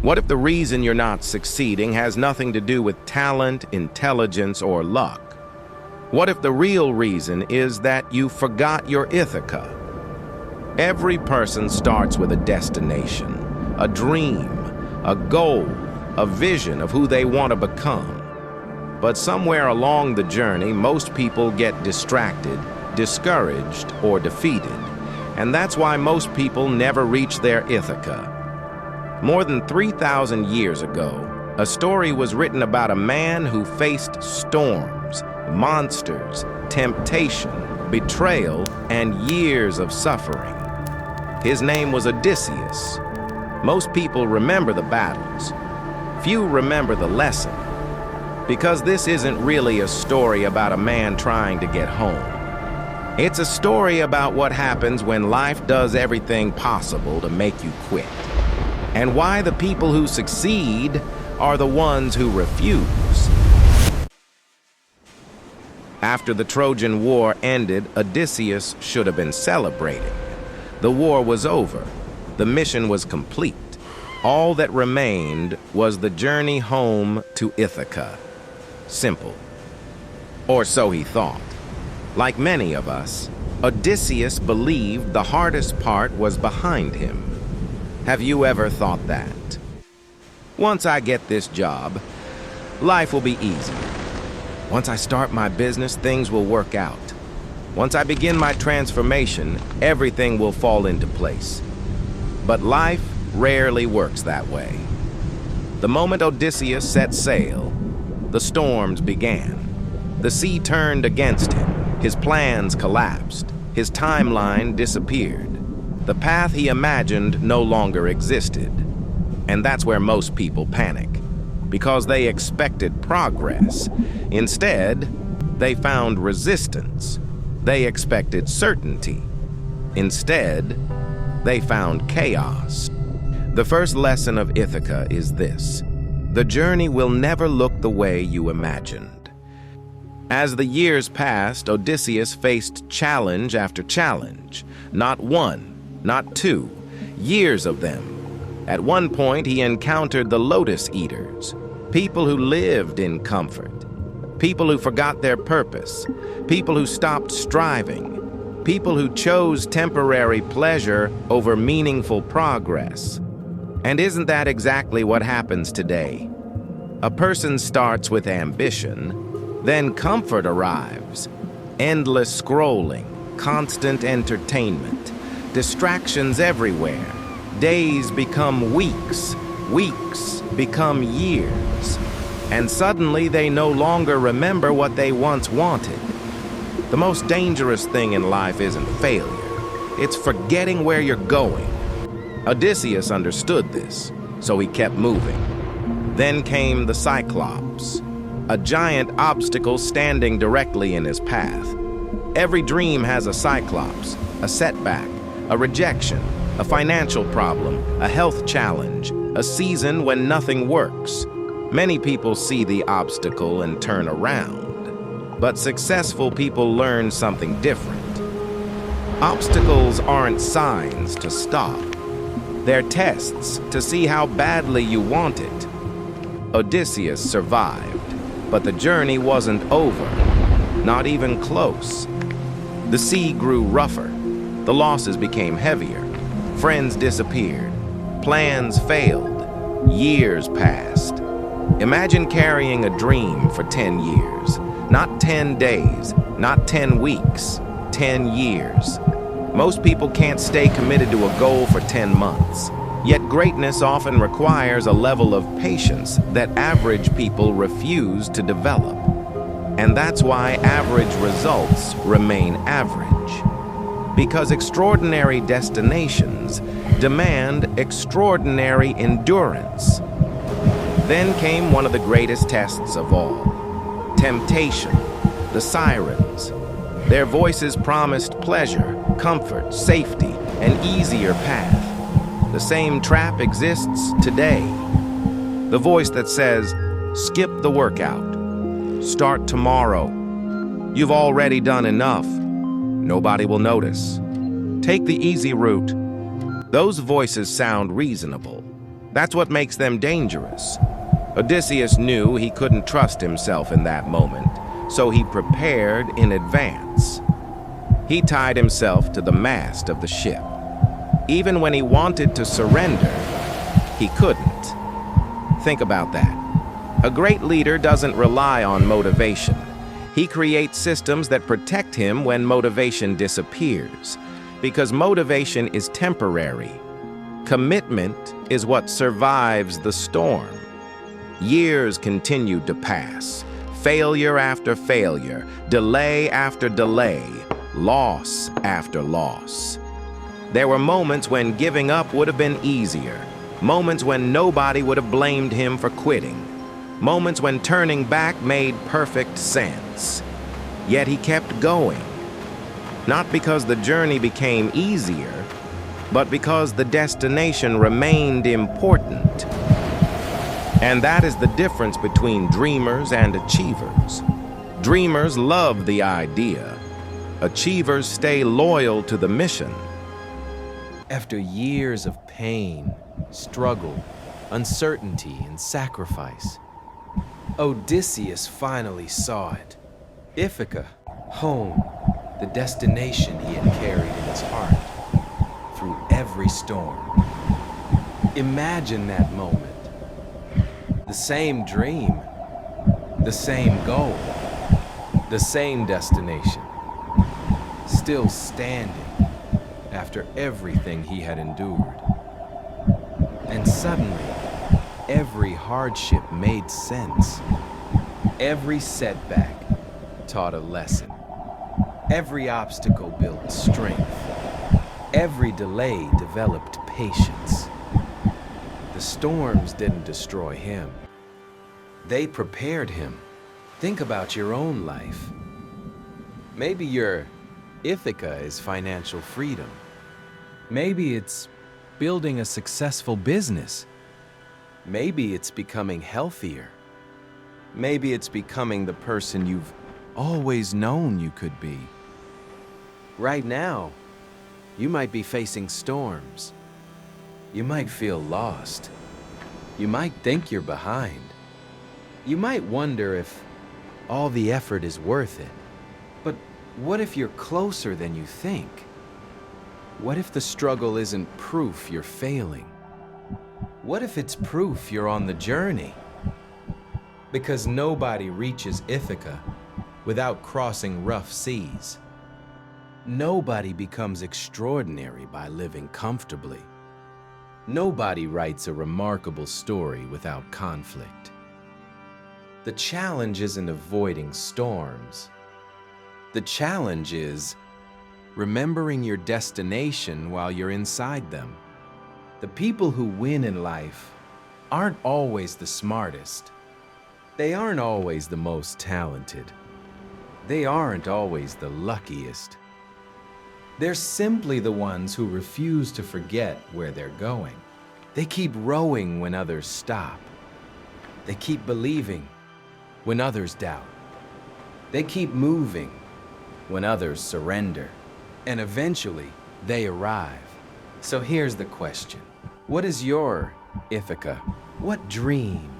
What if the reason you're not succeeding has nothing to do with talent, intelligence, or luck? What if the real reason is that you forgot your Ithaca? Every person starts with a destination, a dream, a goal, a vision of who they want to become. But somewhere along the journey, most people get distracted, discouraged, or defeated. And that's why most people never reach their Ithaca. More than 3,000 years ago, a story was written about a man who faced storms, monsters, temptation, betrayal, and years of suffering. His name was Odysseus. Most people remember the battles. Few remember the lesson. Because this isn't really a story about a man trying to get home. It's a story about what happens when life does everything possible to make you quit. And why the people who succeed are the ones who refuse. After the Trojan War ended, Odysseus should have been celebrating. The war was over. The mission was complete. All that remained was the journey home to Ithaca. Simple. Or so he thought. Like many of us, Odysseus believed the hardest part was behind him. Have you ever thought that? Once I get this job, life will be easier. Once I start my business, things will work out. Once I begin my transformation, everything will fall into place. But life rarely works that way. The moment Odysseus set sail, the storms began. The sea turned against him. His plans collapsed. His timeline disappeared. The path he imagined no longer existed. And that's where most people panic, because they expected progress. Instead, they found resistance. They expected certainty. Instead, they found chaos. The first lesson of Ithaca is this: the journey will never look the way you imagined. As the years passed, Odysseus faced challenge after challenge. Not one, not two, years of them. At one point, he encountered the Lotus Eaters, people who lived in comfort, people who forgot their purpose, people who stopped striving, people who chose temporary pleasure over meaningful progress. And isn't that exactly what happens today? A person starts with ambition, then comfort arrives. Endless scrolling, constant entertainment, distractions everywhere. Days become weeks, weeks become years. And suddenly they no longer remember what they once wanted. The most dangerous thing in life isn't failure. It's forgetting where you're going. Odysseus understood this, so he kept moving. Then came the Cyclops, a giant obstacle standing directly in his path. Every dream has a Cyclops, a setback, a rejection, a financial problem, a health challenge, a season when nothing works. Many people see the obstacle and turn around. But successful people learn something different. Obstacles aren't signs to stop. They're tests to see how badly you want it. Odysseus survived, but the journey wasn't over, not even close. The sea grew rougher. The losses became heavier. Friends disappeared. Plans failed. Years passed. Imagine carrying a dream for 10 years. Not 10 days, not 10 weeks, 10 years. Most people can't stay committed to a goal for 10 months. Yet greatness often requires a level of patience that average people refuse to develop. And that's why average results remain average. Because extraordinary destinations demand extraordinary endurance. Then came one of the greatest tests of all: temptation, the sirens. Their voices promised pleasure, comfort, safety, an easier path. The same trap exists today. The voice that says, skip the workout, start tomorrow. You've already done enough. Nobody will notice. Take the easy route. Those voices sound reasonable, That's what makes them dangerous. Odysseus knew he couldn't trust himself in that moment, so he prepared in advance. He tied himself to the mast of the ship. Even when he wanted to surrender, he couldn't. Think about that. A great leader doesn't rely on motivation. He creates systems that protect him when motivation disappears, because motivation is temporary. Commitment is what survives the storm. Years continued to pass, failure after failure, delay after delay, loss after loss. There were moments when giving up would have been easier, moments when nobody would have blamed him for quitting, moments when turning back made perfect sense. Yet he kept going, not because the journey became easier, but because the destination remained important. And that is the difference between dreamers and achievers. Dreamers love the idea. Achievers stay loyal to the mission. After years of pain, struggle, uncertainty, and sacrifice, Odysseus finally saw it. Ithaca, home, the destination he had carried in his heart through every storm. Imagine that moment. The same dream, the same goal, the same destination, still standing after everything he had endured. And suddenly, every hardship made sense. Every setback taught a lesson. Every obstacle built strength. Every delay developed patience. The storms didn't destroy him. They prepared him. Think about your own life. Maybe your Ithaca is financial freedom. Maybe it's building a successful business. Maybe it's becoming healthier. Maybe it's becoming the person you've always known you could be. Right now, you might be facing storms. You might feel lost. You might think you're behind. You might wonder if all the effort is worth it. But what if you're closer than you think? What if the struggle isn't proof you're failing? What if it's proof you're on the journey? Because nobody reaches Ithaca without crossing rough seas. Nobody becomes extraordinary by living comfortably. Nobody writes a remarkable story without conflict. The challenge isn't avoiding storms. The challenge is remembering your destination while you're inside them. The people who win in life aren't always the smartest. They aren't always the most talented. They aren't always the luckiest. They're simply the ones who refuse to forget where they're going. They keep rowing when others stop. They keep believing when others doubt. They keep moving when others surrender. And eventually, they arrive. So here's the question. What is your Ithaca? What dream,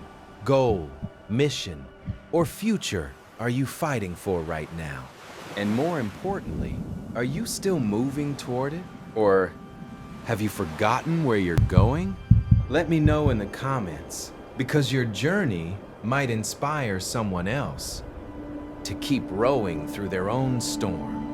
goal, mission, or future are you fighting for right now? And more importantly, are you still moving toward it? Or have you forgotten where you're going? Let me know in the comments, because your journey might inspire someone else to keep rowing through their own storm.